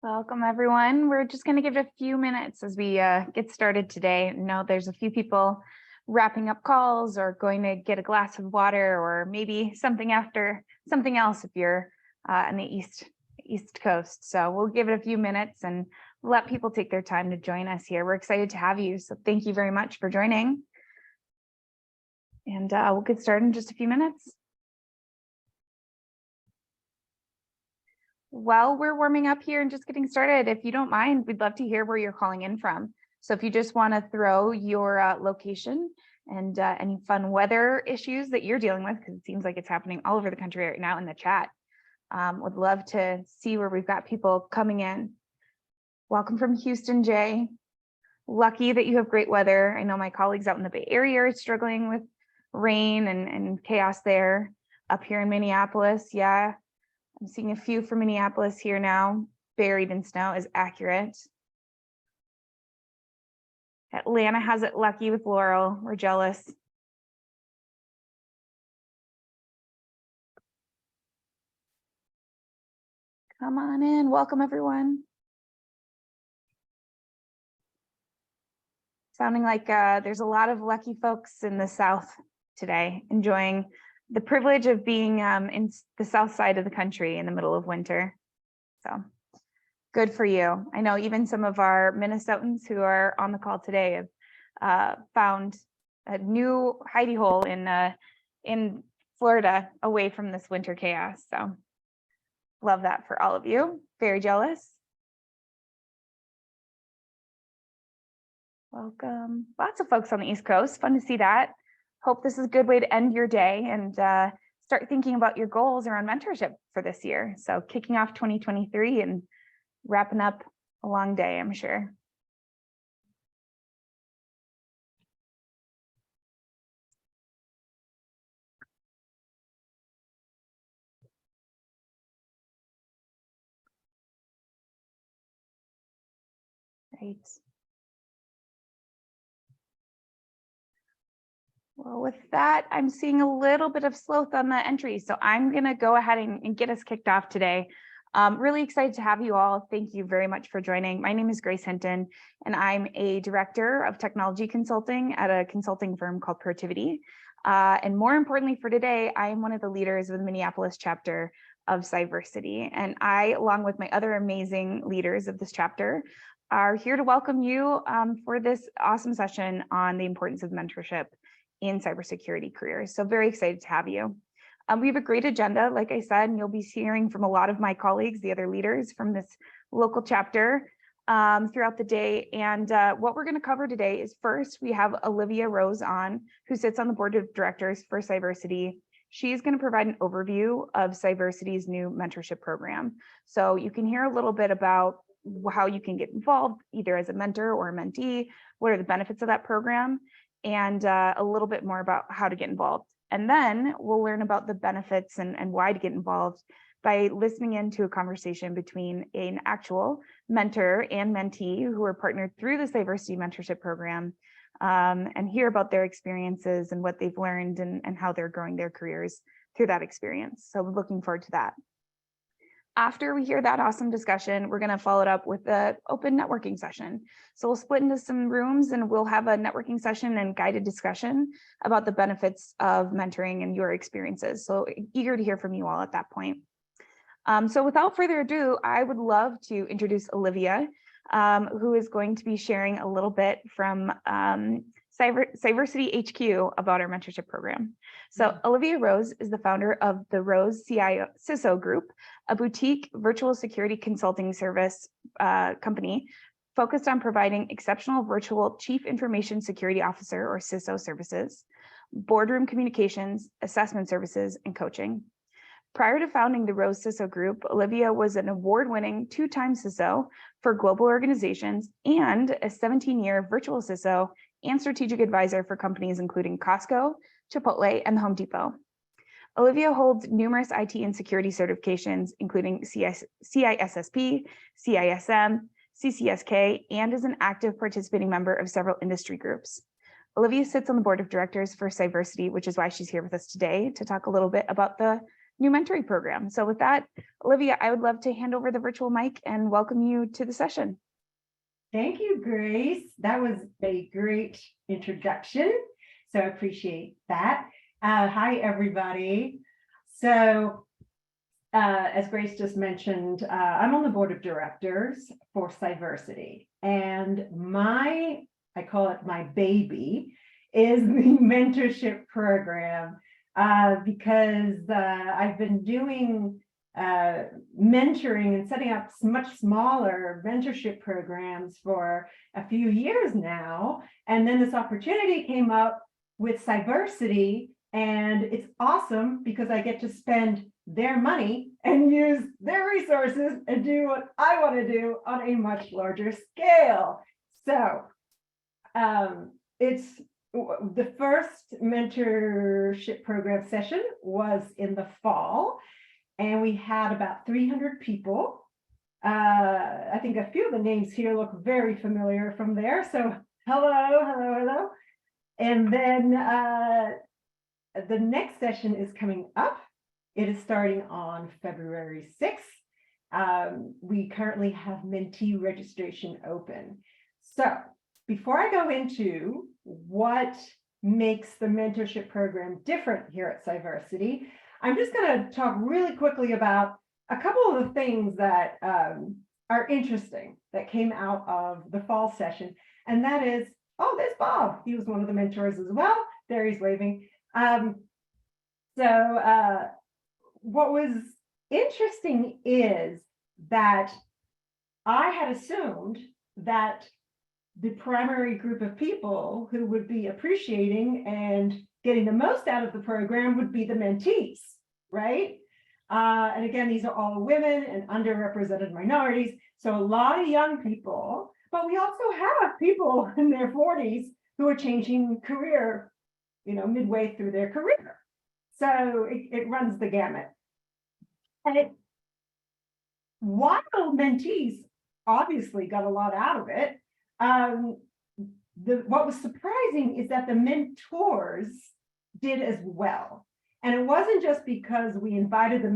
Welcome, everyone. We're just going to give it a few minutes as we get started today. I know there's a few people wrapping up calls or going to get a glass of water or maybe something else if you're on the East Coast. So we'll give it a few minutes and let people take their time to join us here. We're excited to have you. So thank you very much for joining. And we'll get started in just a few minutes. While we're warming up here and just getting started, if you don't mind, we'd love to hear where you're calling in from. So if you just want to throw your location and any fun weather issues that you're dealing with, because it seems like it's happening all over the country right now in the chat, would love to see where we've got people coming in. Welcome from Houston, Jay. Lucky that you have great weather. I know my colleagues out in the Bay Area are struggling with rain and chaos there. Up here in Minneapolis, yeah. I'm seeing a few from Minneapolis here now. Buried in snow is accurate. Atlanta has it lucky with Laurel. We're jealous. Come on in. Welcome, everyone. Sounding like there's a lot of lucky folks in the South today, enjoying the privilege of being in the South side of the country in the middle of winter. So good for you. I know even some of our Minnesotans who are on the call today have found a new hidey hole in Florida away from this winter chaos. So love that for all of you. Very jealous. Welcome. Lots of folks on the East Coast. Fun to see that. Hope this is a good way to end your day and start thinking about your goals around mentorship for this year. So kicking off 2023 and wrapping up a long day, I'm sure. Right. Well, with that, I'm seeing a little bit of sloth on the entry, so I'm going to go ahead and get us kicked off today. Really excited to have you all. Thank you very much for joining. My name is Grace Hinton, and I'm a director of technology consulting at a consulting firm called Protivity. And more importantly for today, I am one of the leaders of the Minneapolis chapter of Cyversity. And I, along with my other amazing leaders of this chapter, are here to welcome you for this awesome session on the importance of mentorship in cybersecurity careers. So very excited to have you. We have a great agenda, like I said, and you'll be hearing from a lot of my colleagues, the other leaders from this local chapter throughout the day. And what we're going to cover today is, first, we have Olivia Rose on, who sits on the board of directors for Cyversity. She's going to provide an overview of Cyversity's new mentorship program. So you can hear a little bit about how you can get involved, either as a mentor or a mentee, what are the benefits of that program, and a little bit more about how to get involved. And then we'll learn about the benefits and why to get involved by listening into a conversation between an actual mentor and mentee who are partnered through the Cyversity mentorship program, and hear about their experiences and what they've learned and how they're growing their careers through that experience. So we're looking forward to that. After we hear that awesome discussion, we're going to follow it up with an open networking session. So we'll split into some rooms and we'll have a networking session and guided discussion about the benefits of mentoring and your experiences. So eager to hear from you all at that point. So without further ado, I would love to introduce Olivia, who is going to be sharing a little bit from Cyversity HQ about our mentorship program. So Olivia Rose is the founder of the Rose CISO Group, a boutique virtual security consulting service company focused on providing exceptional virtual chief information security officer or CISO services, boardroom communications, assessment services, and coaching. Prior to founding the Rose CISO Group, Olivia was an award-winning 2-time CISO for global organizations and a 17-year virtual CISO and strategic advisor for companies including Costco, Chipotle, and Home Depot. Olivia holds numerous IT and security certifications, including CISSP, CISM, CCSK, and is an active participating member of several industry groups. Olivia sits on the board of directors for Cyversity, which is why she's here with us today to talk a little bit about the new mentoring program. So with that, Olivia, I would love to hand over the virtual mic and welcome you to the session. Thank you, Grace. That was a great introduction. So I appreciate that. Hi, everybody. So as Grace just mentioned, I'm on the board of directors for Cyversity. And I call it my baby, is the mentorship program because I've been doing mentoring and setting up much smaller mentorship programs for a few years now. And then this opportunity came up with Cyversity, and it's awesome because I get to spend their money and use their resources and do what I want to do on a much larger scale. So it's the first mentorship program session was in the fall, and we had about 300 people. I think a few of the names here look very familiar from there. So hello. And then the next session is coming up. It is starting on February 6th. We currently have Mentee registration open. So before I go into what makes the mentorship program different here at Cyversity, I'm just going to talk really quickly about a couple of the things that are interesting that came out of the fall session. And that is, oh, there's Bob. He was one of the mentors as well. There he's waving. What was interesting is that I had assumed that the primary group of people who would be appreciating and getting the most out of the program would be the mentees, right? And again, these are all women and underrepresented minorities. So a lot of young people, but we also have people in their 40s who are changing career, midway through their career. So it runs the gamut. And while mentees obviously got a lot out of it, what was surprising is that the mentors did as well. And it wasn't just because we invited the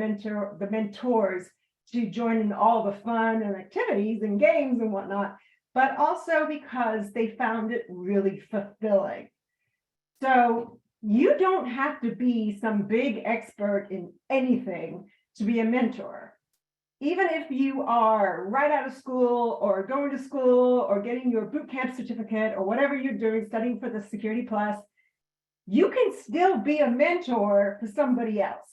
mentors to join in all the fun and activities and games and whatnot, but also because they found it really fulfilling. So you don't have to be some big expert in anything to be a mentor. Even if you are right out of school or going to school or getting your boot camp certificate or whatever you're doing, studying for the Security Plus, you can still be a mentor for somebody else.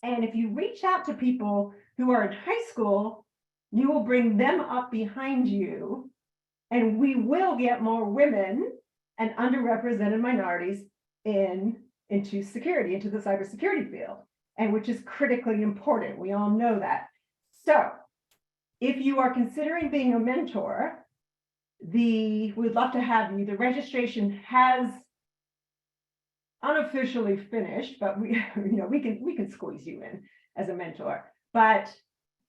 And if you reach out to people who are in high school, you will bring them up behind you, and we will get more women and underrepresented minorities into security, into the cybersecurity field, and which is critically important. We all know that. So if you are considering being a mentor, we'd love to have you. The registration has unofficially finished, but we can squeeze you in as a mentor. But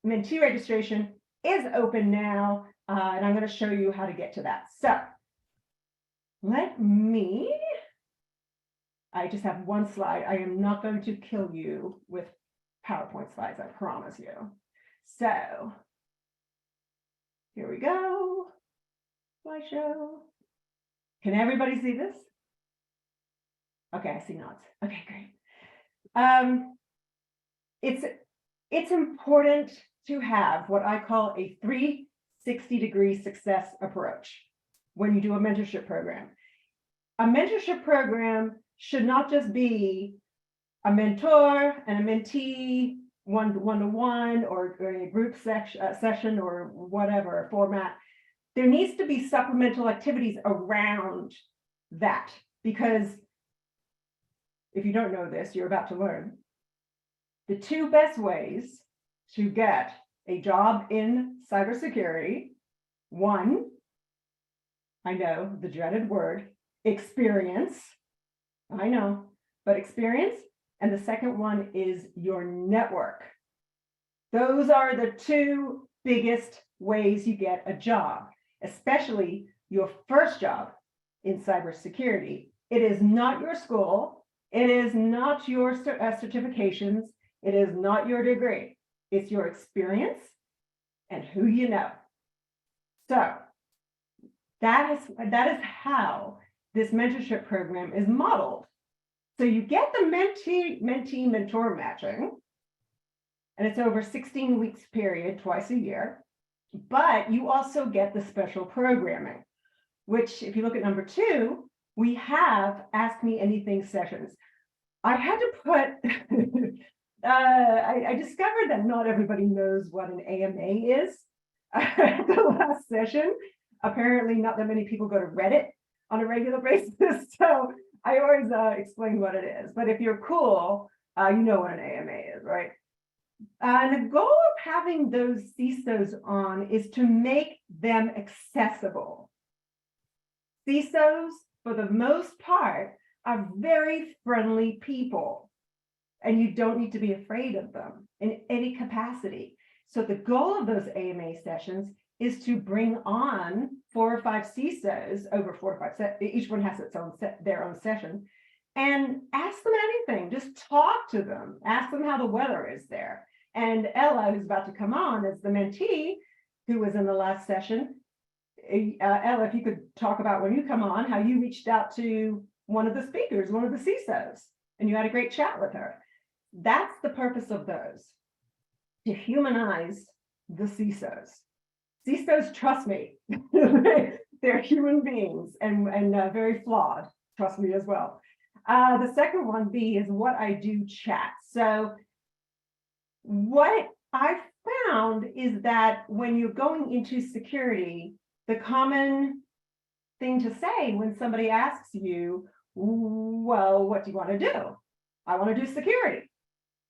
Mentee registration is open now, and I'm going to show you how to get to that. So I just have one slide. I am not going to kill you with PowerPoint slides, I promise you. So here we go. Slideshow. Can everybody see this? Okay, I see nods. Okay, great. It's important to have what I call a 360-degree success approach when you do a mentorship program. A mentorship program should not just be a mentor and a mentee, one-to-one or a group session or whatever format. There needs to be supplemental activities around that, because if you don't know this, you're about to learn. The two best ways to get a job in cybersecurity, one, I know the dreaded word, experience. I know, but experience. And the second one is your network. Those are the two biggest ways you get a job, especially your first job in cybersecurity. It is not your school. It is not your certifications. It is not your degree. It's your experience and who you know. So that is how this mentorship program is modeled. So you get the mentee mentor matching, and it's over 16 weeks period, twice a year. But you also get the special programming, which if you look at number 2, we have Ask Me Anything sessions. I had to put, I discovered that not everybody knows what an AMA is at the last session. Apparently not that many people go to Reddit on a regular basis. So I always explain what it is. But if you're cool, you know what an AMA is, right? And the goal of having those CISOs on is to make them accessible. CISOs, for the most part, are very friendly people, and you don't need to be afraid of them in any capacity. So the goal of those AMA sessions is to bring on 4 or 5 CISOs over 4 or 5 each one has its own their own session, and ask them anything. Just talk to them. Ask them how the weather is there. And Ella, who's about to come on as the mentee, who was in the last session, Ella, if you could talk about when you come on, how you reached out to one of the speakers, one of the CISOs, and you had a great chat with her. That's the purpose of those, to humanize the CISOs. CISOs, trust me, they're human beings and very flawed, trust me as well. The second one, B, is what I do chat. So what I found is that when you're going into security, the common thing to say when somebody asks you, well, what do you want to do? I want to do security.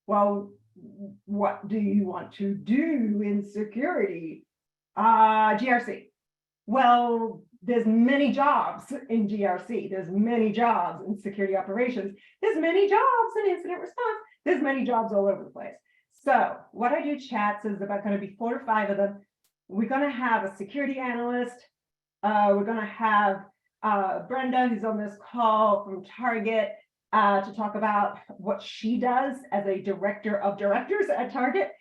Well, what do you want to do in security? GRC. Well, there's many jobs in GRC. There's many jobs in security operations. There's many jobs in incident response. There's many jobs all over the place. So what I do chats is about going to be 4 or 5 of them. We're going to have a security analyst. We're going to have Brenda, who's on this call from Target, to talk about what she does as a director of directors at Target.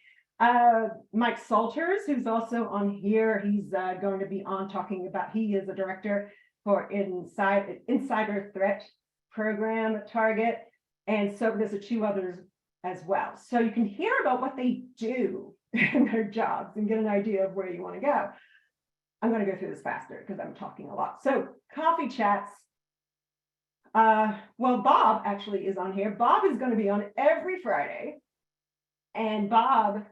Mike Salters, who's also on here, he's going to be on talking about, he is a director for Insider Threat Program at Target. And so there's 2 others as well. So you can hear about what they do in their jobs and get an idea of where you want to go. I'm going to go through this faster because I'm talking a lot. So coffee chats. Well, Bob actually is on here. Bob is going to be on every Friday. And Bob,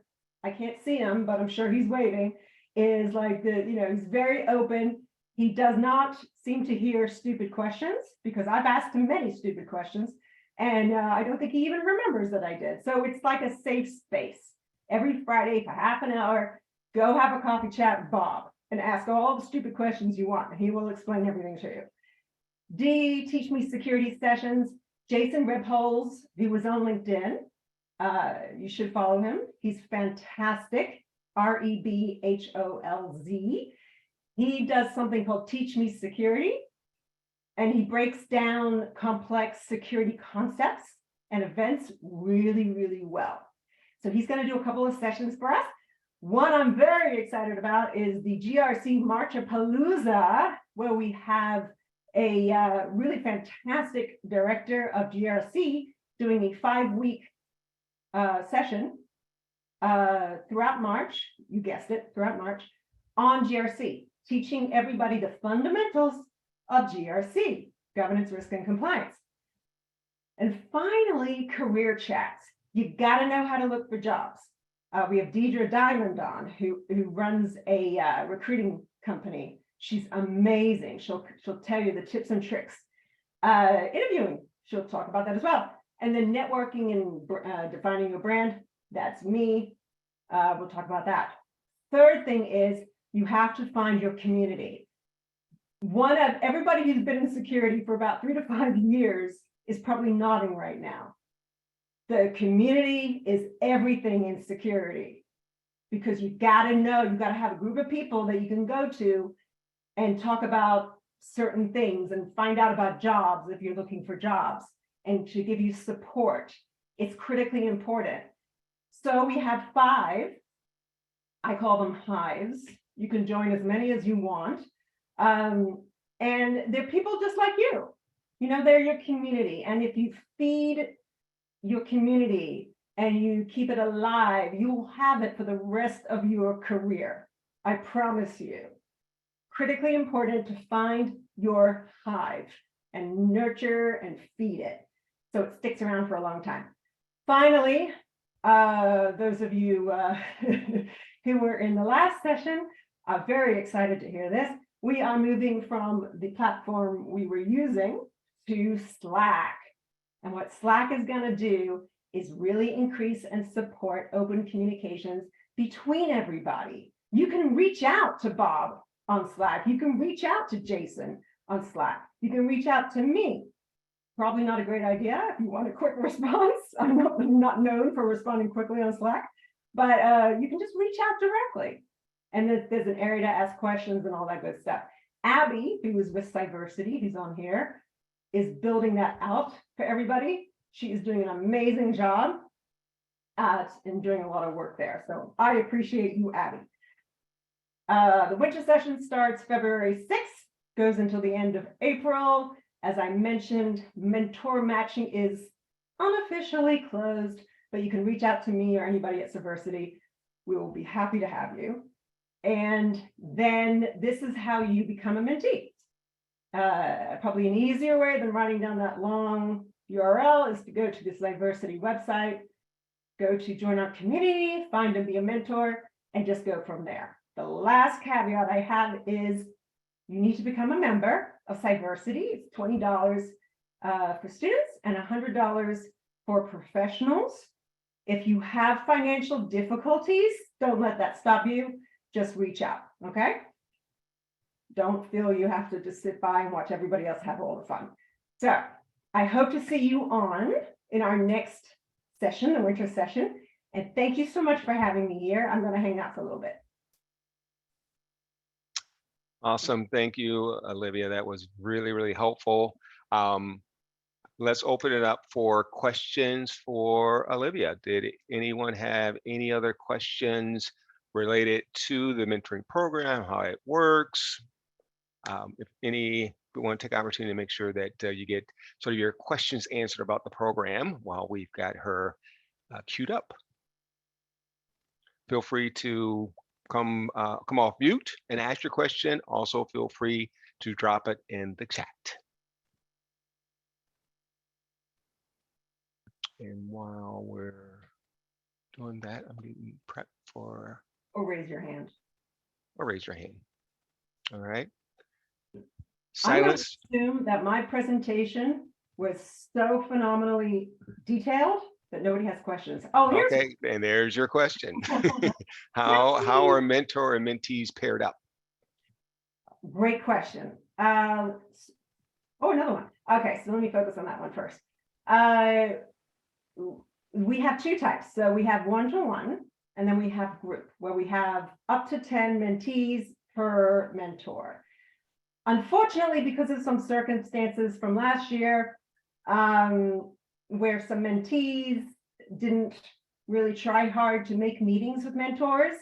I can't see him, but I'm sure he's waving, is like he's very open. He does not seem to hear stupid questions because I've asked him many stupid questions. And I don't think he even remembers that I did. So it's like a safe space. Every Friday for half an hour, go have a coffee chat with Bob and ask all the stupid questions you want. And he will explain everything to you. D, Teach Me Security sessions. Jason Rebholz, who was on LinkedIn. You should follow him. He's fantastic. Rebholz. He does something called Teach Me Security. And he breaks down complex security concepts and events really, really well. So he's going to do a couple of sessions for us. One I'm very excited about is the GRC Marchapalooza, where we have a really fantastic director of GRC doing a 5-week session throughout March, you guessed it, throughout March, on GRC, teaching everybody the fundamentals of GRC, governance, risk, and compliance. And finally, career chats. You got to know how to look for jobs. We have Deidre Diamond on, who runs a recruiting company. She's amazing. She'll tell you the tips and tricks. Interviewing, she'll talk about that as well. And then networking and defining your brand, that's me. We'll talk about that. Third thing is you have to find your community. One of everybody who's been in security for about 3 to 5 years is probably nodding right now. The community is everything in security because you got to know, you got to have a group of people that you can go to and talk about certain things and find out about jobs if you're looking for jobs. and to give you support. It's critically important. So we have 5, I call them hives. You can join as many as you want. And they're people just like you. You know, they're your community. And if you feed your community and you keep it alive, you will have it for the rest of your career. I promise you. Critically important to find your hive and nurture and feed it so it sticks around for a long time. Finally, those of you who were in the last session are very excited to hear this. We are moving from the platform we were using to Slack. And what Slack is going to do is really increase and support open communications between everybody. You can reach out to Bob on Slack. You can reach out to Jason on Slack. You can reach out to me. Probably not a great idea if you want a quick response. I'm not known for responding quickly on Slack, but you can just reach out directly. And there's an area to ask questions and all that good stuff. Abby, who is with Cyversity, who's on here, is building that out for everybody. She is doing an amazing job and doing a lot of work there. So I appreciate you, Abby. The winter session starts February 6th, goes until the end of April. As I mentioned, mentor matching is unofficially closed, but you can reach out to me or anybody at Cyversity. We will be happy to have you. And then this is how you become a mentee. Probably an easier way than writing down that long URL is to go to the Cyversity website, go to join our community, find and be a mentor, and just go from there. The last caveat I have is you need to become a member of Cyversity. It's $20 for students and $100 for professionals. If you have financial difficulties, don't let that stop you. Just reach out, okay? Don't feel you have to just sit by and watch everybody else have all the fun. So I hope to see you on in our next session, the winter session. And thank you so much for having me here. I'm going to hang out for a little bit. Awesome. Thank you, Olivia. That was really, really helpful. Let's open it up for questions for Olivia. Did anyone have any other questions related to the mentoring program, how it works? If any, we want to take opportunity to make sure that you get sort of your questions answered about the program while we've got her queued up. Feel free to come off mute and ask your question. Also, feel free to drop it in the chat. And while we're doing that, I'm getting prepped for. Or raise your hand. Or raise your hand. All right. Silence. I assume that my presentation was so phenomenally detailed that nobody has questions. Oh, here's okay, and there's your question. How are mentor and mentees paired up? Great question. Oh, another one. Okay, so let me focus on that one first. We have 2 types. So we have one-to-one, and then we have group, where we have up to 10 mentees per mentor. Unfortunately, because of some circumstances from last year, where some mentees didn't really try hard to make meetings with mentors,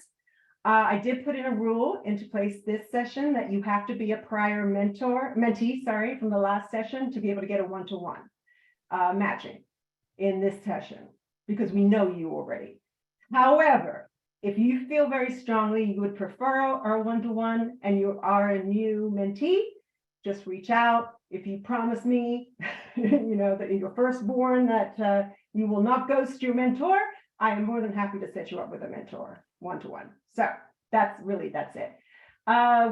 I did put in a rule into place this session that you have to be a prior mentee, from the last session to be able to get a one-to-one matching in this session, because we know you already. However, if you feel very strongly you would prefer our one-to-one and you are a new mentee, just reach out. If you promise me, you know, that you're firstborn, that you will not ghost your mentor, I am more than happy to set you up with a mentor one-to-one. So that's it.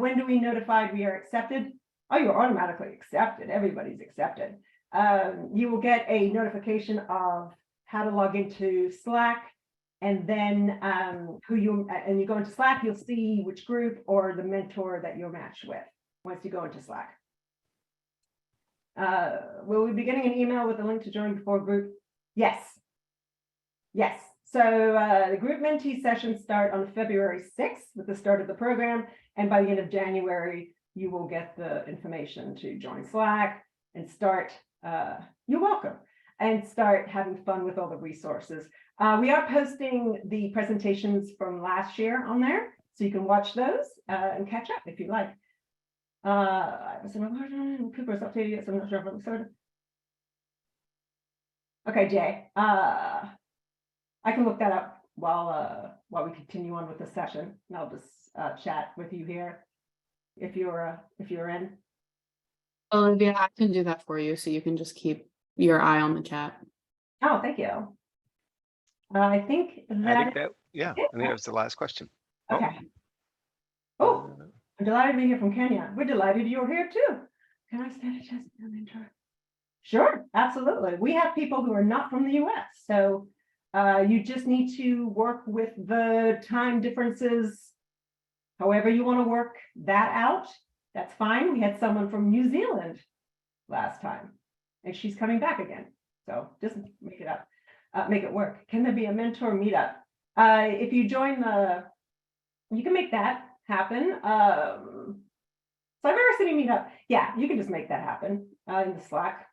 When do we notify we are accepted? Oh, you're automatically accepted. Everybody's accepted. You will get a notification of how to log into Slack, and then you go into Slack, you'll see which group or the mentor that you're matched with once you go into Slack. Will we be getting an email with a link to join before group? Yes. So the group mentee sessions start on February 6th with the start of the program, and by the end of January, you will get the information to join Slack and start. You're welcome. and start having fun with all the resources. We are posting the presentations from last year on there, so you can watch those and catch up if you like. Cooper's updated it, so I'm not sure if I'm sorted. Okay, Jay, I can look that up while we continue on with the session, and I'll just chat with you here if you're in. Olivia, I can do that for you, so you can just keep your eye on the chat. Oh, thank you. I think I that. think that, yeah, I think that was the last question. Okay. Oh, I'm delighted to be here from Kenya. We're delighted you're here too. Can I stand a chance? Sure, absolutely. We have people who are not from the US, so you just need to work with the time differences. However you want to work that out, that's fine. We had someone from New Zealand last time, and she's coming back again. So just make it up, make it work. Can there be a mentor meetup? If you join you can make that happen. Cyversity meetup, yeah, you can just make that happen in the Slack.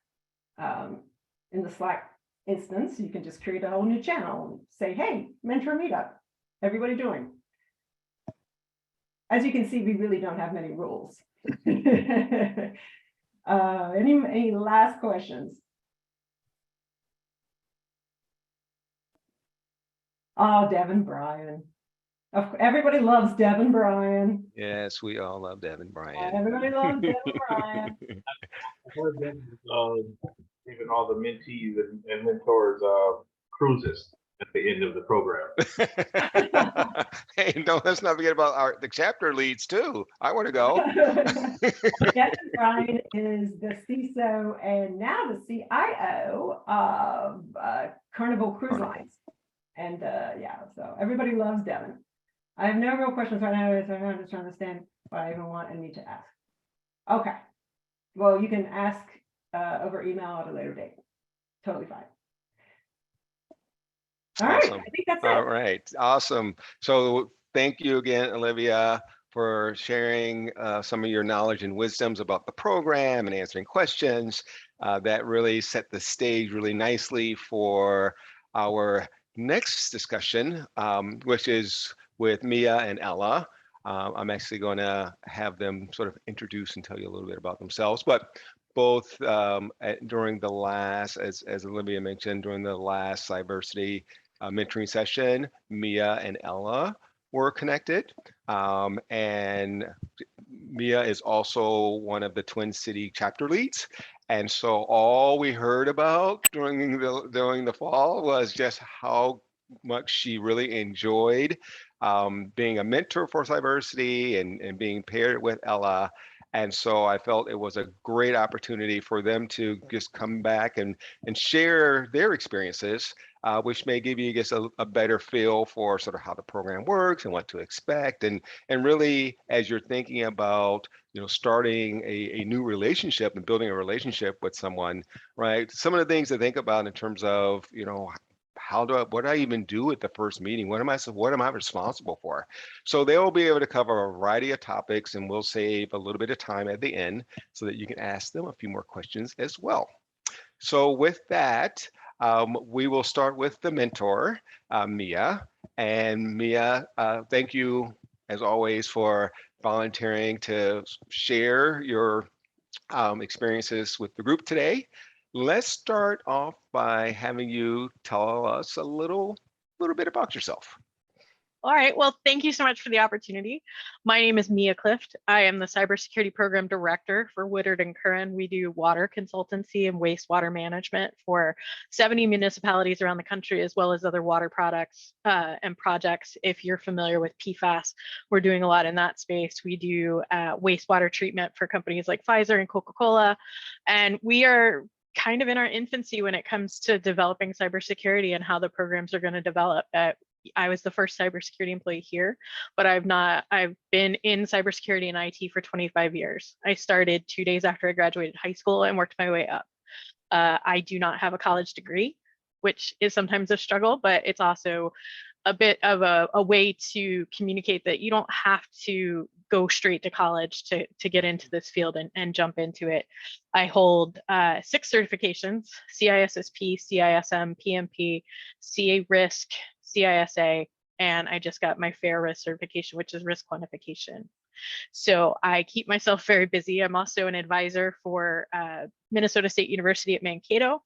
In the Slack instance, you can just create a whole new channel and say, hey, mentor meetup, everybody join. As you can see, we really don't have many rules. Any last questions? Oh, Devin Bryan. Everybody loves Devin Bryan. Yes, we all love Devin Bryan. Everybody loves Devin Bryan. Even all the mentees and mentors cruises at the end of the program. Hey, let's not forget about the chapter leads too. I want to go. Devin Bryan is the CISO and now the CIO of Carnival Cruise Lines. And yeah, so everybody loves Devin. I have no real questions right now, so I'm just trying to understand what I even want and need to ask. Okay. Well, you can ask over email at a later date. Totally fine. All right, Awesome. I think that's it. All right, awesome. So thank you again, Olivia, for sharing some of your knowledge and wisdoms about the program and answering questions. That really set the stage really nicely for our next discussion, which is with Mea and Ella. I'm actually going to have them sort of introduce and tell you a little bit about themselves, but both during the last, as Olivia mentioned, during the last Cyversity mentoring session, Mea and Ella were connected. And Mea is also one of the Twin City chapter leads. And so all we heard about during the fall was just how much she really enjoyed being a mentor for Cyversity and being paired with Ella. And so I felt it was a great opportunity for them to just come back and share their experiences, which may give you just a better feel for sort of how the program works and what to expect. And really, as you're thinking about, starting a new relationship and building a relationship with someone, right? Some of the things to think about in terms of, what do I even do at the first meeting? What am I responsible for? So they'll be able to cover a variety of topics, and we'll save a little bit of time at the end so that you can ask them a few more questions as well. So with that, we will start with the mentor, Mea. And Mea, thank you as always for volunteering to share your experiences with the group today. Let's start off by having you tell us a little bit about yourself. All right, well, thank you so much for the opportunity. My name is Mea Clift. I am the Cybersecurity Program Director for Woodard Curran. We do water consultancy and wastewater management for 70 municipalities around the country, as well as other water products and projects. If you're familiar with PFAS, we're doing a lot in that space. We do wastewater treatment for companies like Pfizer and Coca-Cola, and we are kind of in our infancy when it comes to developing cybersecurity and how the programs are going to develop. I was the first cybersecurity employee here, but I've been in cybersecurity and IT for 25 years. I started 2 days after I graduated high school and worked my way up. I do not have a college degree, which is sometimes a struggle, but it's also a bit of a way to communicate that you don't have to go straight to college to get into this field and jump into it. I hold 6 certifications: CISSP, CISM, PMP, CA Risk, CISA, and I just got my FAIR Risk certification, which is risk quantification. So I keep myself very busy. I'm also an advisor for Minnesota State University at Mankato.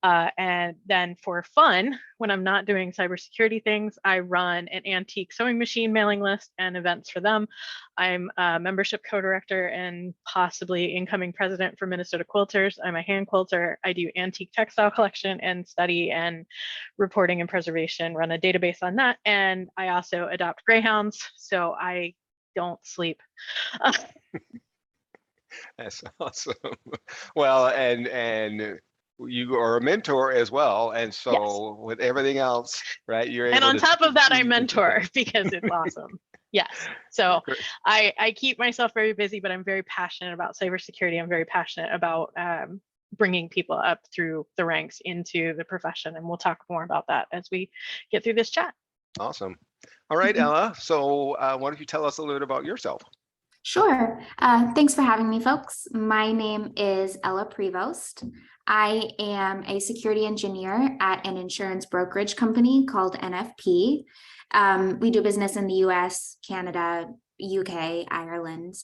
And then for fun, when I'm not doing cybersecurity things, I run an antique sewing machine mailing list and events for them. I'm a membership co-director and possibly incoming president for Minnesota Quilters. I'm a hand quilter. I do antique textile collection and study and reporting and preservation, run a database on that. And I also adopt greyhounds, so I don't sleep. That's awesome. Well, and you are a mentor as well, and so with everything else, right, you're able and on to top of that, I mentor because it's awesome. Yes. So I keep myself very busy, but I'm very passionate about cybersecurity. I'm very passionate about bringing people up through the ranks into the profession, and we'll talk more about that as we get through this chat. Awesome. All right, Ella. So why don't you tell us a little bit about yourself? Sure. Thanks for having me, folks. My name is Ella Prevost. I am a security engineer at an insurance brokerage company called NFP. We do business in the US, Canada, UK, Ireland,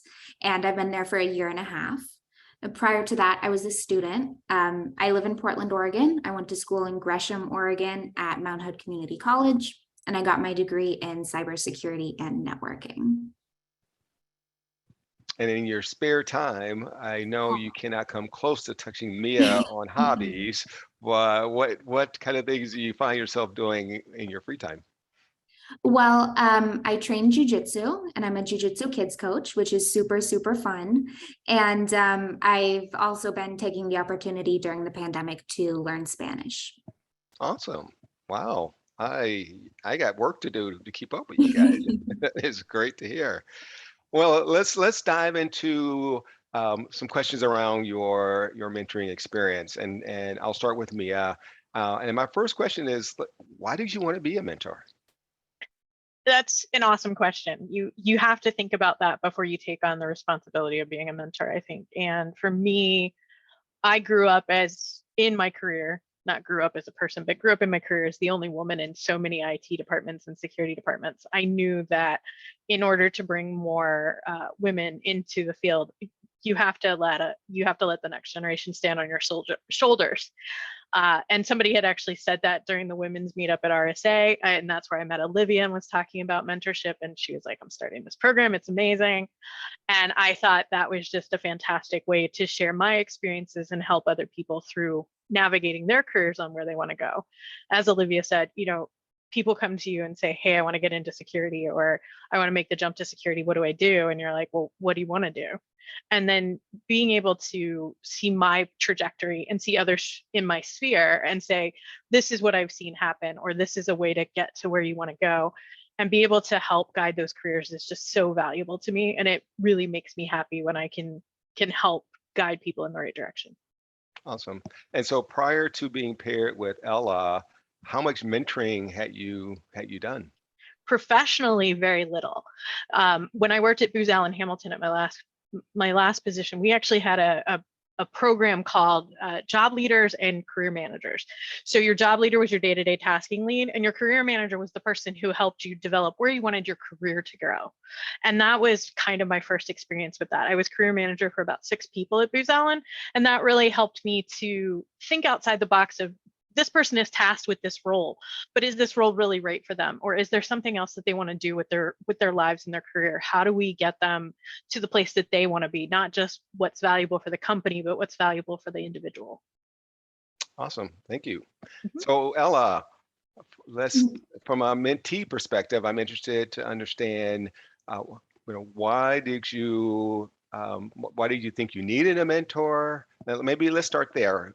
and I've been there for 1.5 years. Prior to that, I was a student. I live in Portland, Oregon. I went to school in Gresham, Oregon at Mount Hood Community College, and I got my degree in cybersecurity and networking. And in your spare time, I know you cannot come close to touching Mea on hobbies, but what kind of things do you find yourself doing in your free time? Well, I train jujitsu, and I'm a jujitsu kids coach, which is super, super fun. And I've also been taking the opportunity during the pandemic to learn Spanish. Awesome. Wow. I got work to do to keep up with you guys. It's great to hear. Well, let's dive into some questions around your mentoring experience, and I'll start with Mea. And my first question is, why did you want to be a mentor? That's an awesome question. You have to think about that before you take on the responsibility of being a mentor, I think. And for me, I grew up in my career, not grew up as a person, but grew up in my career as the only woman in so many IT departments and security departments. I knew that in order to bring more women into the field, you have to let the next generation stand on your shoulders. And somebody had actually said that during the women's meetup at RSA, and that's where I met Olivia and was talking about mentorship. And she was like, "I'm starting this program. It's amazing." And I thought that was just a fantastic way to share my experiences and help other people through navigating their careers on where they want to go. As Olivia said, people come to you and say, "Hey, I want to get into security," or "I want to make the jump to security. What do I do?" And you're like, "Well, what do you want to do?" And then being able to see my trajectory and see others in my sphere and say, "This is what I've seen happen," or "This is a way to get to where you want to go," and be able to help guide those careers is just so valuable to me. And it really makes me happy when I can help guide people in the right direction. Awesome. And so prior to being paired with Ella, how much mentoring had you done? Professionally, very little. When I worked at Booz Allen Hamilton at my last position, we actually had a program called job leaders and career managers. So your job leader was your day-to-day tasking lead, and your career manager was the person who helped you develop where you wanted your career to grow. And that was kind of my first experience with that. I was career manager for about 6 people at Booz Allen, and that really helped me to think outside the box of, this person is tasked with this role, but is this role really right for them? Or is there something else that they want to do with their lives and their career? How do we get them to the place that they want to be? Not just what's valuable for the company, but what's valuable for the individual. Awesome. Thank you. Mm-hmm. So Ella, from a mentee perspective, I'm interested to understand, why did you think you needed a mentor? Now, maybe let's start there.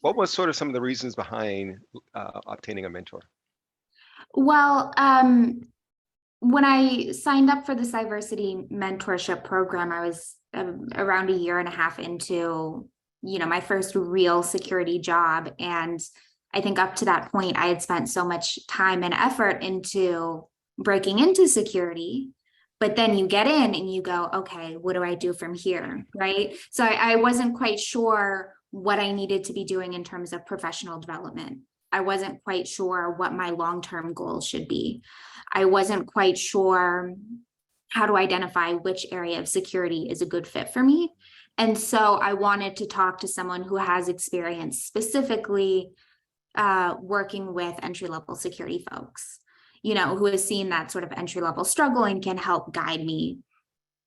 What was sort of some of the reasons behind obtaining a mentor? Well, when I signed up for the Cyversity mentorship program, I was around 1.5 years into, my first real security job. And I think up to that point, I had spent so much time and effort into breaking into security, but then you get in and you go, okay, what do I do from here, right? So I wasn't quite sure what I needed to be doing in terms of professional development. I wasn't quite sure what my long-term goals should be. I wasn't quite sure how to identify which area of security is a good fit for me. And so I wanted to talk to someone who has experience specifically working with entry-level security folks, you know, who has seen that sort of entry-level struggle and can help guide me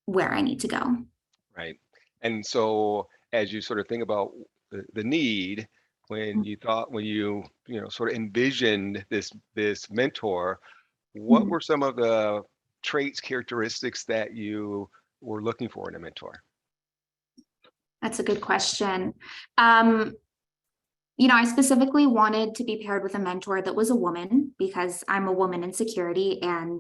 where I need to go. Right. And so as you sort of think about the need, when you thought, when you know, sort of envisioned this mentor, what were some of the traits, characteristics that you were looking for in a mentor? That's a good question. You know, I specifically wanted to be paired with a mentor that was a woman because I'm a woman in security and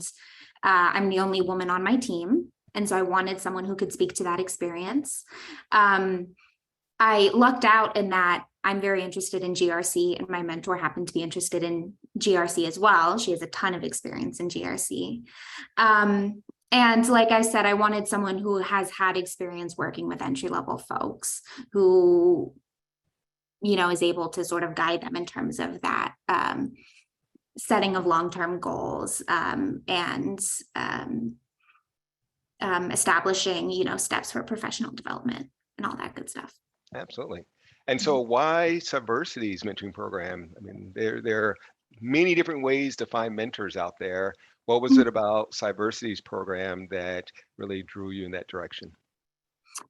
I'm the only woman on my team. And so I wanted someone who could speak to that experience. I lucked out in that I'm very interested in GRC, and my mentor happened to be interested in GRC as well. She has a ton of experience in GRC. And like I said, I wanted someone who has had experience working with entry-level folks, who, you know, is able to sort of guide them in terms of that setting of long-term goals and establishing, you know, steps for professional development and all that good stuff. Absolutely. And so why Cyversity's mentoring program? I mean, there are many different ways to find mentors out there. What was it about Cyversity's program that really drew you in that direction?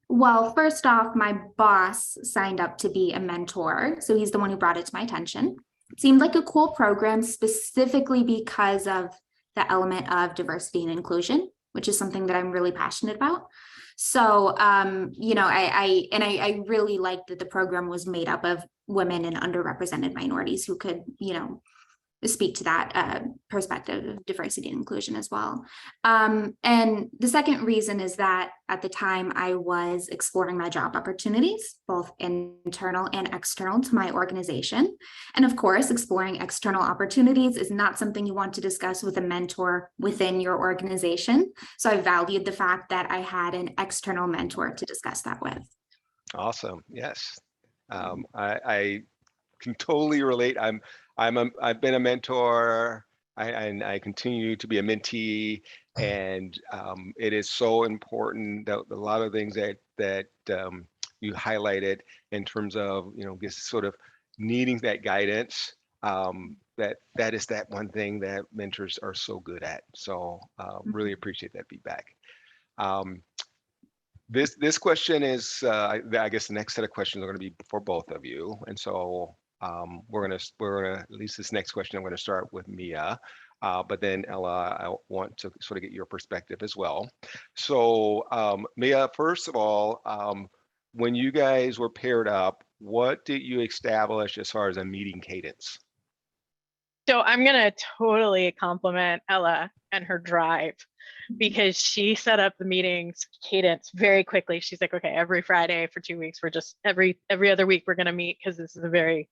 Well, first off, my boss signed up to be a mentor. So he's the one who brought it to my attention. It seemed like a cool program specifically because of the element of diversity and inclusion, which is something that I'm really passionate about. So, you know, I really liked that the program was made up of women and underrepresented minorities who could, you know, speak to that perspective of diversity and inclusion as well. And the second reason is that at the time I was exploring my job opportunities, both internal and external to my organization. And of course, exploring external opportunities is not something you want to discuss with a mentor within your organization. So I valued the fact that I had an external mentor to discuss that with. Awesome. Yes. I can totally relate. I've been a mentor, and I continue to be a mentee, and it is so important that a lot of things that you highlighted in terms of, you know, just sort of needing that guidance. That is that one thing that mentors are so good at. So really appreciate that feedback. This question is, I guess the next set of questions are going to be for both of you, and so. We're gonna at least this next question I'm going to start with Mea, but then Ella, I want to sort of get your perspective as well. So Mea, first of all, when you guys were paired up, what did you establish as far as a meeting cadence? So I'm gonna totally compliment Ella and her drive, because she set up the meetings cadence very quickly. She's like, okay, every Friday for 2 weeks, we're just every other week we're gonna meet, because this is a very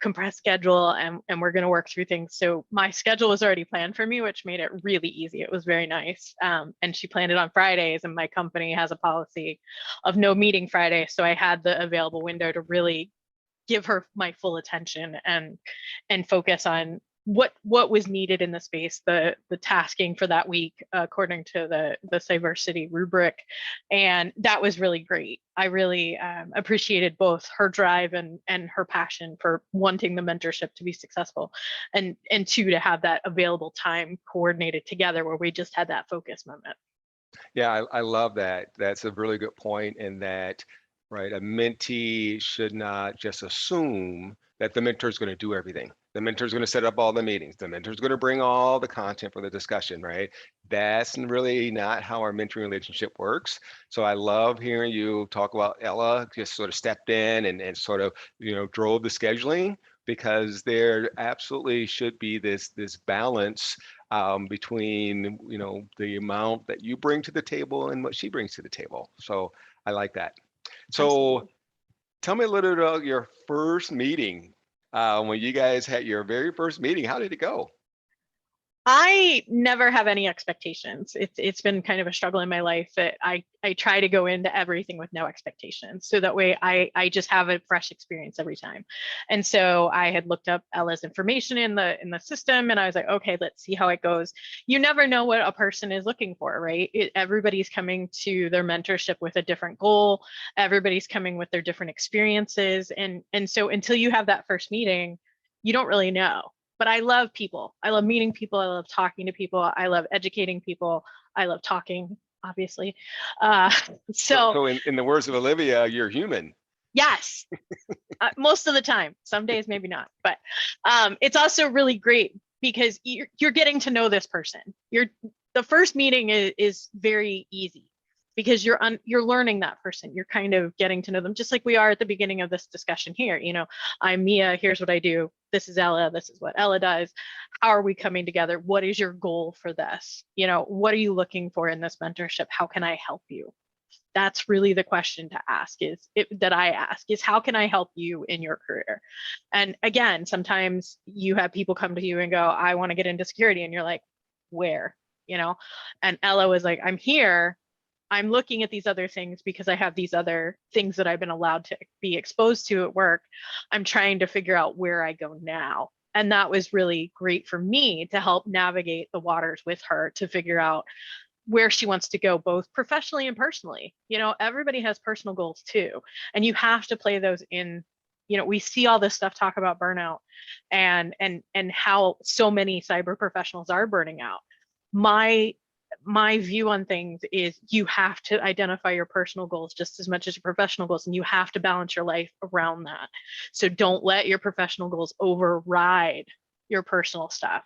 compressed schedule, and we're gonna work through things. So my schedule was already planned for me, which made it really easy. It was very nice. And she planned it on Fridays, and my company has a policy of no meeting Friday. So I had the available window to really give her my full attention and focus on what was needed in the space, the tasking for that week according to the Cyversity rubric. And that was really great. I really appreciated both her drive and her passion for wanting the mentorship to be successful, and two, to have that available time coordinated together where we just had that focus moment. Yeah, I love that. That's a really good point, in that, right, a mentee should not just assume that the mentor is going to do everything. The mentor is going to set up all the meetings. The mentor is going to bring all the content for the discussion, right? That's really not how our mentoring relationship works. So I love hearing you talk about Ella just sort of stepped in and sort of, you know, drove the scheduling, because there absolutely should be this balance between, you know, the amount that you bring to the table and what she brings to the table. So I like that. So Absolutely. Tell me a little bit about your first meeting. when you guys had your very first meeting. How did it go? I never have any expectations. It's been kind of a struggle in my life that I try to go into everything with no expectations. So that way I just have a fresh experience every time. And so I had looked up Ella's information in the system, and I was like, okay, let's see how it goes. You never know what a person is looking for, right? Everybody's coming to their mentorship with a different goal. Everybody's coming with their different experiences. And so until you have that first meeting, you don't really know. But I love people. I love meeting people. I love talking to people. I love educating people. I love talking, obviously. So in the words of Olivia, you're human. Yes, most of the time. Some days, maybe not. But it's also really great because you're getting to know this person. The first meeting is very easy because you're learning that person. You're kind of getting to know them, just like we are at the beginning of this discussion here. You know, I'm Mea, here's what I do. This is Ella, this is what Ella does. How are we coming together? What is your goal for this? You know, what are you looking for in this mentorship? How can I help you? That's really the question to ask that I ask is how can I help you in your career? And again, sometimes you have people come to you and go, I want to get into security. And you're like, where? You know, and Ella was like, I'm here. I'm looking at these other things because I have these other things that I've been allowed to be exposed to at work. I'm trying to figure out where I go now. And that was really great for me to help navigate the waters with her to figure out where she wants to go, both professionally and personally. You know, everybody has personal goals too. And you have to play those in. You know, we see all this stuff talk about burnout and how so many cyber professionals are burning out. My view on things is you have to identify your personal goals just as much as your professional goals, and you have to balance your life around that. So don't let your professional goals override your personal stuff.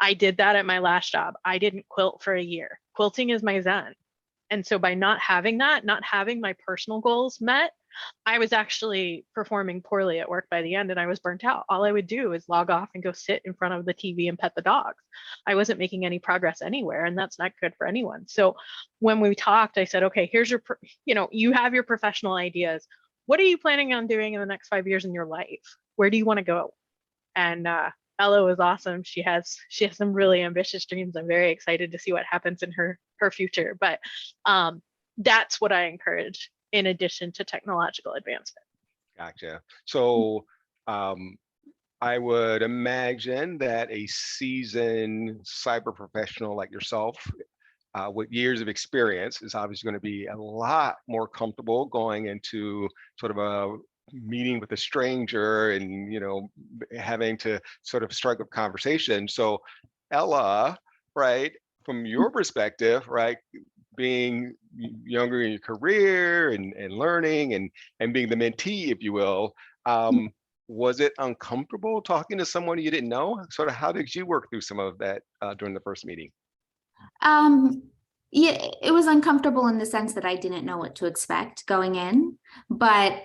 I did that at my last job. I didn't quilt for a year. Quilting is my zen. And so by not having my personal goals met, I was actually performing poorly at work by the end, and I was burnt out. All I would do is log off and go sit in front of the TV and pet the dogs. I wasn't making any progress anywhere, and that's not good for anyone. So when we talked, I said, okay, here's you have your professional ideas. What are you planning on doing in the next 5 years in your life? Where do you want to go? And Ella was awesome. She has some really ambitious dreams. I'm very excited to see what happens in her future. But that's what I encourage in addition to technological advancement. Gotcha. So I would imagine that a seasoned cyber professional like yourself with years of experience is obviously going to be a lot more comfortable going into sort of a meeting with a stranger and, you know, having to sort of strike up conversation. So Ella, right, from your perspective, right, being younger in your career and learning and being the mentee, if you will, was it uncomfortable talking to someone you didn't know? Sort of how did you work through some of that during the first meeting? Yeah, it was uncomfortable in the sense that I didn't know what to expect going in, but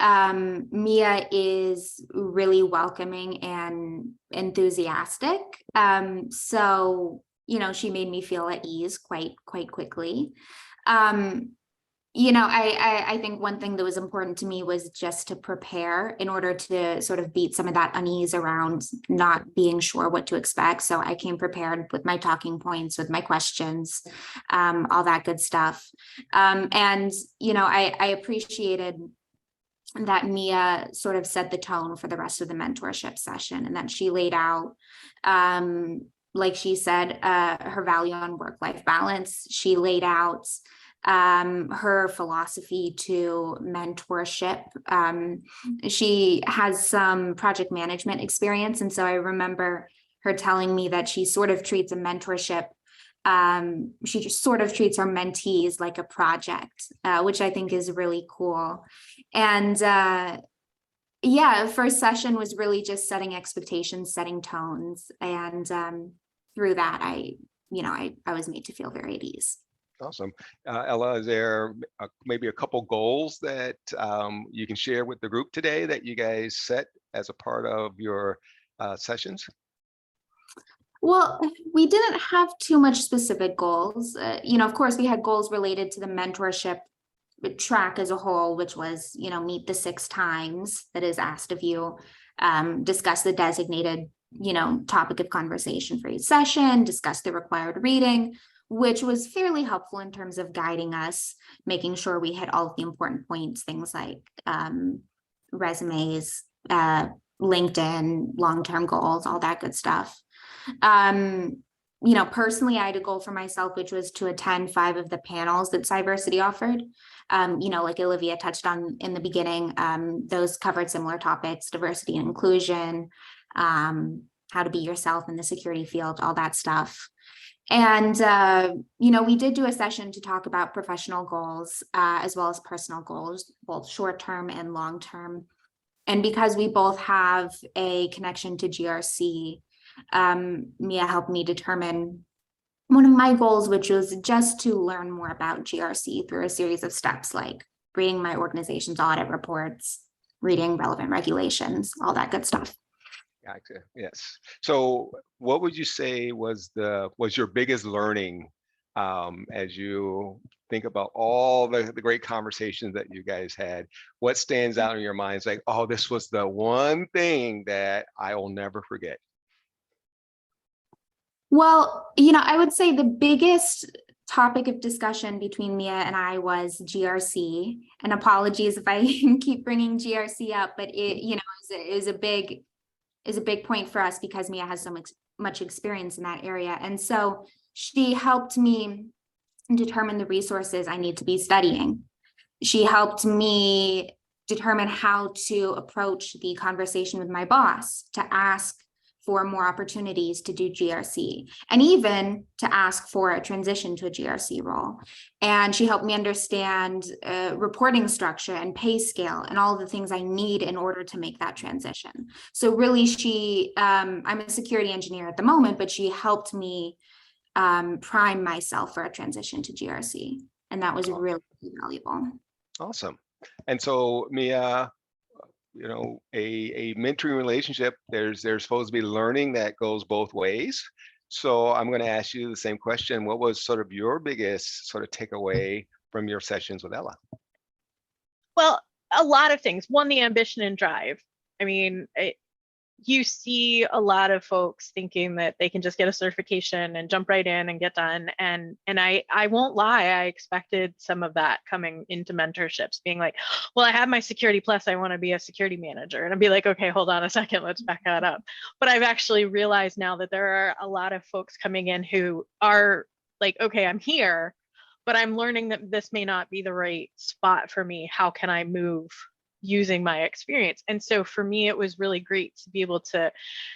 Mea is really welcoming and enthusiastic. So, you know, she made me feel at ease quite quickly. You know, I think one thing that was important to me was just to prepare in order to sort of beat some of that unease around not being sure what to expect. So I came prepared with my talking points, with my questions, all that good stuff. And, you know, I appreciated that Mea sort of set the tone for the rest of the mentorship session, and that she laid out, like she said, her value on work-life balance. She laid out her philosophy to mentorship. She has some project management experience. And so I remember her telling me that she sort of treats a mentorship, she just sort of treats her mentees like a project, which I think is really cool. And yeah, first session was really just setting expectations, setting tones. And through that, I was made to feel very at ease. Awesome. Ella, is there maybe a couple goals that you can share with the group today that you guys set as a part of your sessions? Well, we didn't have too much specific goals. You know, of course, we had goals related to the mentorship track as a whole, which was, meet the 6 times that is asked of you, discuss the designated, topic of conversation for each session, discuss the required reading, which was fairly helpful in terms of guiding us, making sure we hit all of the important points, things like resumes, LinkedIn, long-term goals, all that good stuff. Personally, I had a goal for myself, which was to attend 5 of the panels that Cyversity offered. Like Olivia touched on in the beginning, those covered similar topics: diversity and inclusion, how to be yourself in the security field, all that stuff. And, we did do a session to talk about professional goals, as well as personal goals, both short-term and long-term. And because we both have a connection to GRC, Mea helped me determine one of my goals, which was just to learn more about GRC through a series of steps, like reading my organization's audit reports, reading relevant regulations, all that good stuff. Gotcha. Yes. So what would you say was your biggest learning as you think about all the great conversations that you guys had? What stands out in your minds like, oh, this was the one thing that I will never forget? Well, I would say the biggest topic of discussion between Mea and I was GRC, and apologies if I keep bringing GRC up, but it is a big point for us because Mea has so much experience in that area. And so she helped me determine the resources I need to be studying. She helped me determine how to approach the conversation with my boss to ask for more opportunities to do GRC, and even to ask for a transition to a GRC role. And she helped me understand reporting structure and pay scale and all the things I need in order to make that transition. So really, I'm a security engineer at the moment, but she helped me prime myself for a transition to GRC. And that was really valuable. Awesome. And so Mea, a mentoring relationship, there's supposed to be learning that goes both ways. So I'm going to ask you the same question. What was sort of your biggest sort of takeaway from your sessions with Ella? Well, a lot of things. One, the ambition and drive. I mean, you see a lot of folks thinking that they can just get a certification and jump right in and get done. And I won't lie, I expected some of that coming into mentorships, being like, well, I have my security plus, I want to be a security manager. And I'd be like, okay, hold on a second, let's back that up. But I've actually realized now that there are a lot of folks coming in who are like, okay, I'm here, but I'm learning that this may not be the right spot for me. How can I move using my experience? And so for me, it was really great to be able to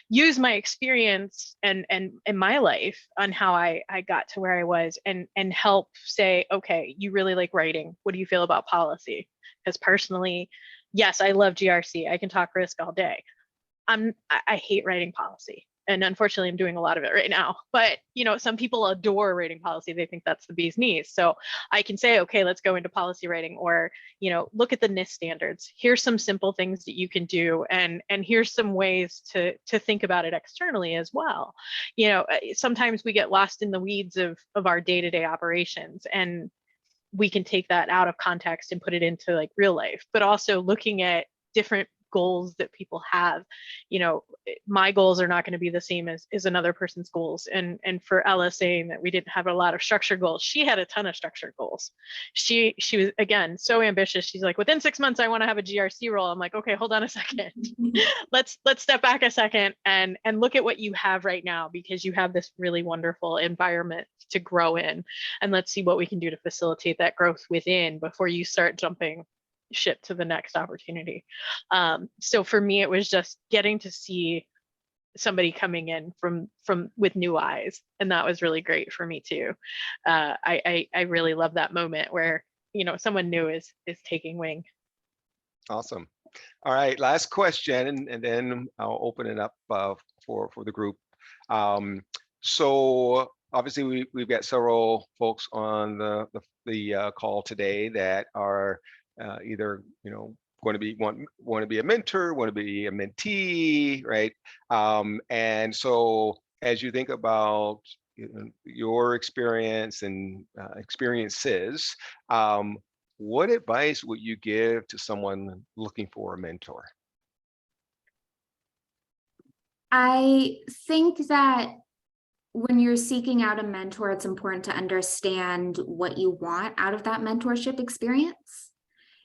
use my experience and in my life on how I got to where I was, and help say, okay, you really like writing. What do you feel about policy? Because personally, yes, I love GRC. I can talk risk all day. I hate writing policy. And unfortunately, I'm doing a lot of it right now. But, some people adore writing policy. They think that's the bee's knees. So I can say, okay, let's go into policy writing, or, look at the NIST standards. Here's some simple things that you can do. And here's some ways to think about it externally as well. Sometimes we get lost in the weeds of our day-to-day operations, and we can take that out of context and put it into like real life, but also looking at different goals that people have. My goals are not going to be the same as another person's goals. And for Ella saying that we didn't have a lot of structured goals, she had a ton of structured goals. She was, again, so ambitious. She's like, within 6 months, I want to have a GRC role. I'm like, okay, hold on a second. Let's step back a second and look at what you have right now, because you have this really wonderful environment to grow in. And let's see what we can do to facilitate that growth within before you start jumping ship to the next opportunity. So for me, it was just getting to see somebody coming in from with new eyes, and that was really great for me too. I really love that moment where someone new is taking wing. Awesome. All right, last question, and then I'll open it up for the group. So obviously we've got several folks on the call today that are either want to be a mentor, want to be a mentee, right? And so as you think about your experience and experiences, what advice would you give to someone looking for a mentor? I think that when you're seeking out a mentor, it's important to understand what you want out of that mentorship experience.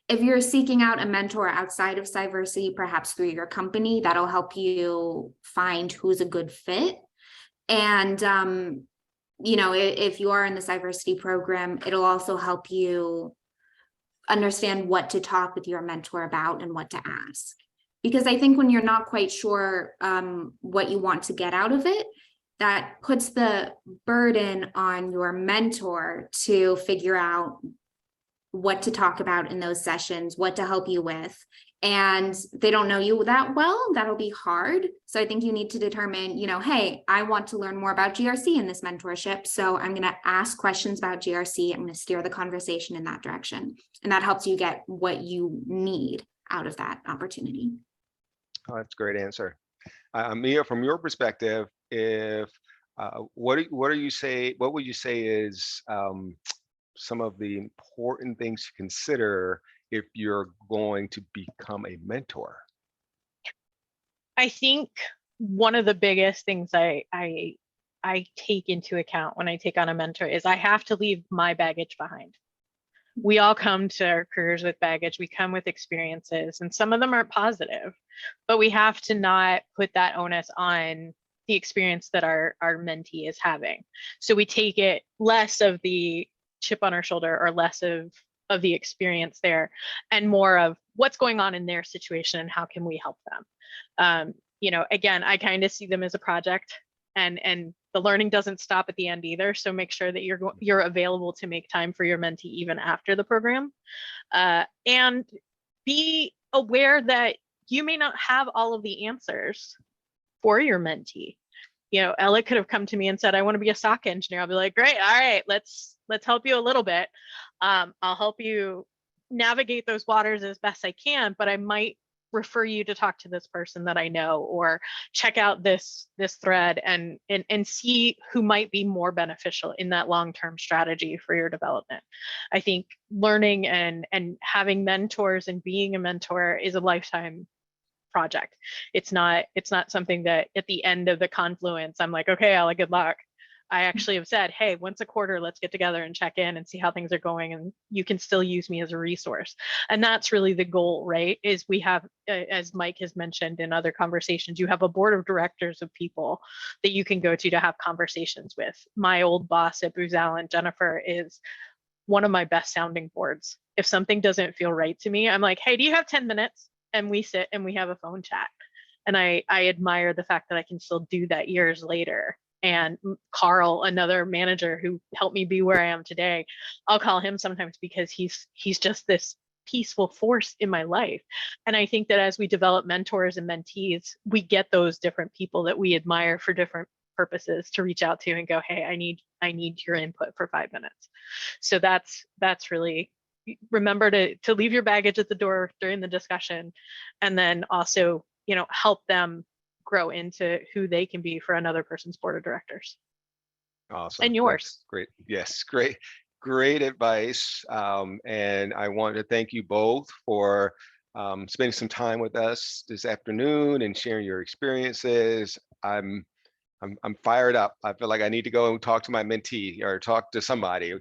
If you're seeking out a mentor outside of Cyversity, perhaps through your company, that'll help you find who's a good fit. And, if you are in the Cyversity program, it'll also help you understand what to talk with your mentor about and what to ask. Because I think when you're not quite sure what you want to get out of it, that puts the burden on your mentor to figure out what to talk about in those sessions, what to help you with. And they don't know you that well, that'll be hard. So I think you need to determine, hey, I want to learn more about GRC in this mentorship. So I'm going to ask questions about GRC. I'm going to steer the conversation in that direction. And that helps you get what you need out of that opportunity. Oh, that's a great answer. Mea, from your perspective, if what would you say is some of the important things to consider if you're going to become a mentor? I think one of the biggest things I take into account when I take on a mentor is I have to leave my baggage behind. We all come to our careers with baggage. We come with experiences, and some of them aren't positive, but we have to not put that onus on the experience that our mentee is having. So we take it less of the chip on our shoulder or less of the experience there and more of what's going on in their situation and how can we help them. Again, I kind of see them as a project, and the learning doesn't stop at the end either. So make sure that you're available to make time for your mentee even after the program, and be aware that you may not have all of the answers for your mentee. Ella could have come to me and said, I want to be a SOC engineer. I'll be like, great. All right, let's help you a little bit. I'll help you navigate those waters as best I can, but I might refer you to talk to this person that I know, or check out this thread and see who might be more beneficial in that long-term strategy for your development. I think learning and having mentors and being a mentor is a lifetime project. It's not something that at the end of the confluence, I'm like, okay, Ella, good luck. I actually have said, hey, once a quarter, let's get together and check in and see how things are going. And you can still use me as a resource. And that's really the goal, right? Is we have, as Mike has mentioned in other conversations, you have a board of directors of people that you can go to have conversations with. My old boss at Booz Allen, Jennifer, is one of my best sounding boards. If something doesn't feel right to me, I'm like, hey, do you have 10 minutes? And we sit and we have a phone chat. And I admire the fact that I can still do that years later. And Carl, another manager who helped me be where I am today, I'll call him sometimes because he's just this peaceful force in my life. And I think that as we develop mentors and mentees, we get those different people that we admire for different purposes to reach out to and go, hey, I need your input for 5 minutes. So that's really, remember to leave your baggage at the door during the discussion, and then also, help them grow into who they can be for another person's board of directors. Awesome. And yours. That's great. Yes, great advice. And I want to thank you both for spending some time with us this afternoon and sharing your experiences. I'm fired up. I feel like I need to go and talk to my mentee or talk to somebody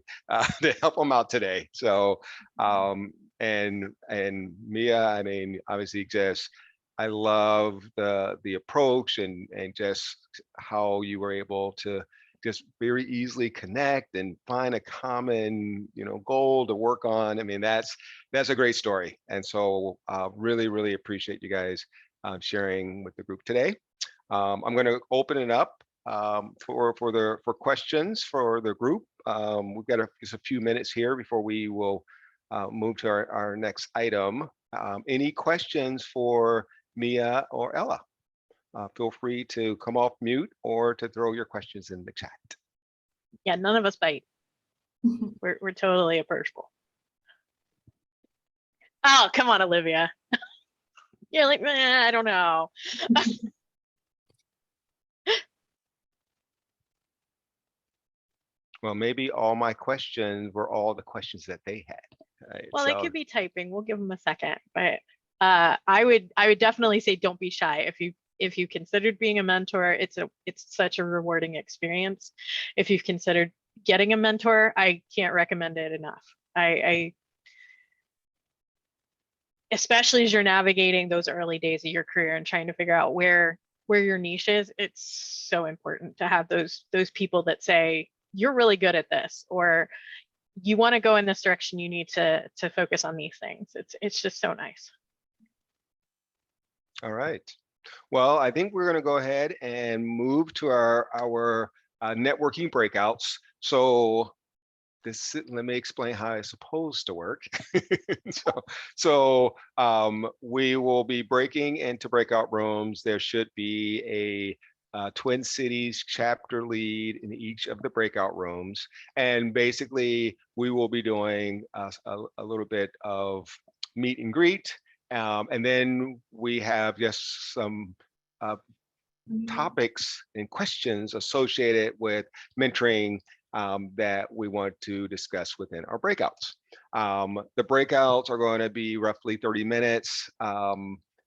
to help them out today. So, and Mea, I mean, obviously, I love the approach and just how you were able to just very easily connect and find a common, goal to work on. I mean, that's a great story. And so, really appreciate you guys sharing with the group today. I'm going to open it up for questions for the group. We've got just a few minutes here before we will move to our next item. Any questions for Mea or Ella? Feel free to come off mute or to throw your questions in the chat. Yeah, none of us bite. We're totally approachable. Oh, come on, Olivia. You're like, I don't know. Well, maybe all my questions were all the questions that they had. Right, Well, it so, could be typing. We'll give them a second, but I would definitely say don't be shy. If you considered being a mentor, it's such a rewarding experience. If you've considered getting a mentor, I can't recommend it enough. I especially as you're navigating those early days of your career and trying to figure out where your niche is, it's so important to have those people that say you're really good at this, or you want to go in this direction, you need to focus on these things. It's just so nice. all right. Well, I think we're going to go ahead and move to our networking breakouts. So let me explain how it's supposed to work. We will be breaking into breakout rooms. There should be a Twin Cities chapter lead in each of the breakout rooms. And basically, we will be doing a little bit of meet and greet. And then we have just some topics and questions associated with mentoring that we want to discuss within our breakouts. The breakouts are going to be roughly 30 minutes.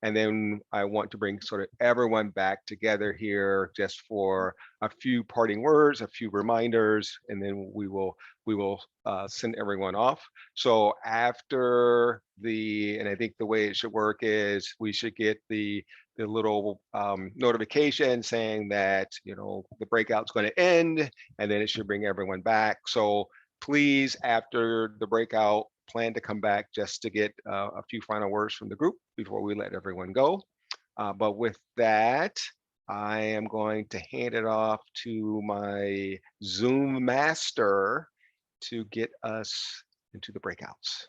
And then I want to bring sort of everyone back together here just for a few parting words, a few reminders, and then we will send everyone off. So after and I think the way it should work is we should get the little notification saying that, you know, the breakout's going to end, and then it should bring everyone back. So please, after the breakout, plan to come back just to get a few final words from the group before we let everyone go. But with that, I am going to hand it off to my Zoom master to get us into the breakouts.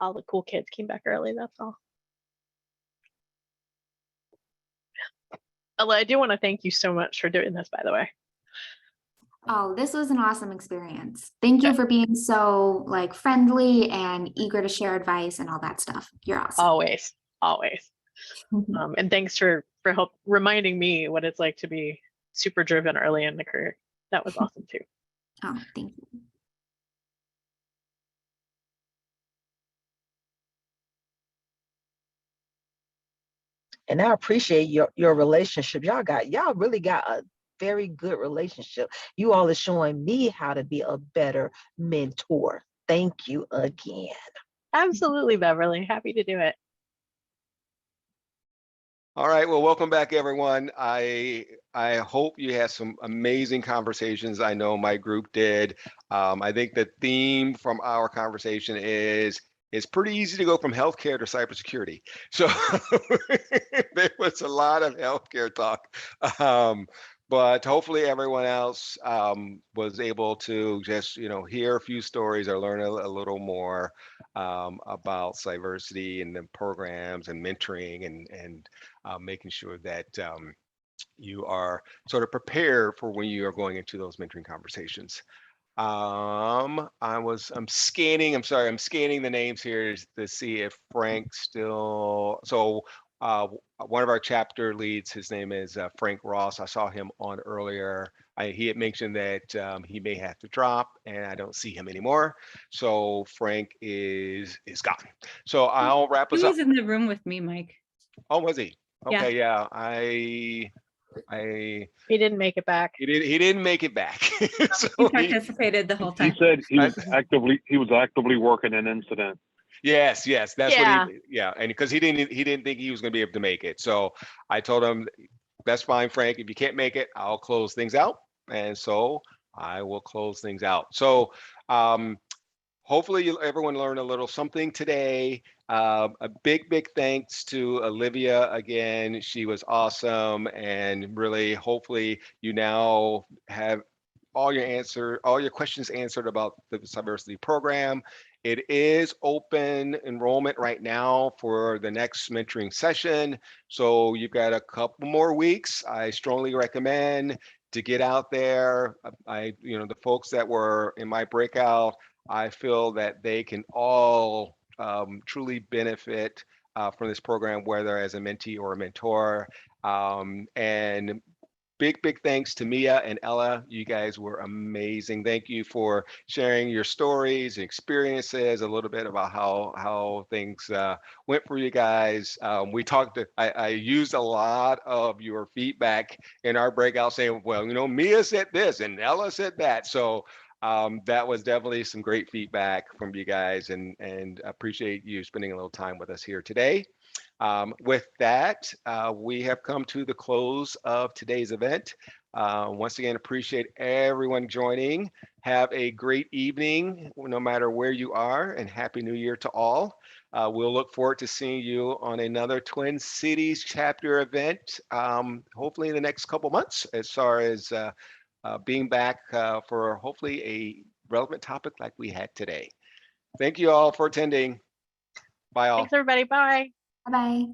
all the cool kids came back early, that's all. Ella, I do want to thank you so much for doing this, by the way. Oh, this was an awesome experience. Thank you for being so like friendly and eager to share advice and all that stuff. You're awesome. Always, always. And thanks for help reminding me what it's like to be super driven early in the career. That was awesome too. Oh, thank you. And I appreciate your relationship. Y'all really got a very good relationship. You all are showing me how to be a better mentor. Thank you again. Absolutely, Beverly. Happy to do it. All right, well, welcome back, everyone. I hope you had some amazing conversations. I know my group did. I think the theme from our conversation is it's pretty easy to go from healthcare to cybersecurity. So there was a lot of healthcare talk. But hopefully everyone else was able to just, hear a few stories or learn a little more about Cyversity and the programs and mentoring and making sure that you are sort of prepared for when you are going into those mentoring conversations. I'm scanning the names here to see if Frank's still, so one of our chapter leads, his name is Frank Ross. I saw him on earlier. He had mentioned that he may have to drop and I don't see him anymore. So Frank is gone. So I'll wrap us He up. was in the room with me, Mike. Oh, was he? Yeah. Okay, yeah. He didn't make it back. He didn't make it back. So He participated the whole He time. said he was actively working an incident. Yes, that's Yeah. what and because he didn't think he was going to be able to make it. So I told him, that's fine, Frank. If you can't make it, I'll close things out. And so I will close things out. So hopefully everyone learned a little something today. A big thanks to Olivia again. She was awesome, and really hopefully you now have all your questions answered about the Cyversity program. It is open enrollment right now for the next mentoring session. So you've got a couple more weeks. I strongly recommend to get out there. The folks that were in my breakout, I feel that they can all truly benefit from this program, whether as a mentee or a mentor. And big thanks to Mea and Ella. You guys were amazing. Thank you for sharing your stories and experiences, a little bit about how things went for you guys. I used a lot of your feedback in our breakout saying, well, Mea said this and Ella said that. So that was definitely some great feedback from you guys, and appreciate you spending a little time with us here today. With that, we have come to the close of today's event. Once again, appreciate everyone joining. Have a great evening, no matter where you are, and Happy New Year to all. We'll look forward to seeing you on another Twin Cities chapter event, hopefully in the next couple months, as far as being back for hopefully a relevant topic like we had today. Thank you all for attending. Bye all. Thanks, everybody. Bye. Bye-bye.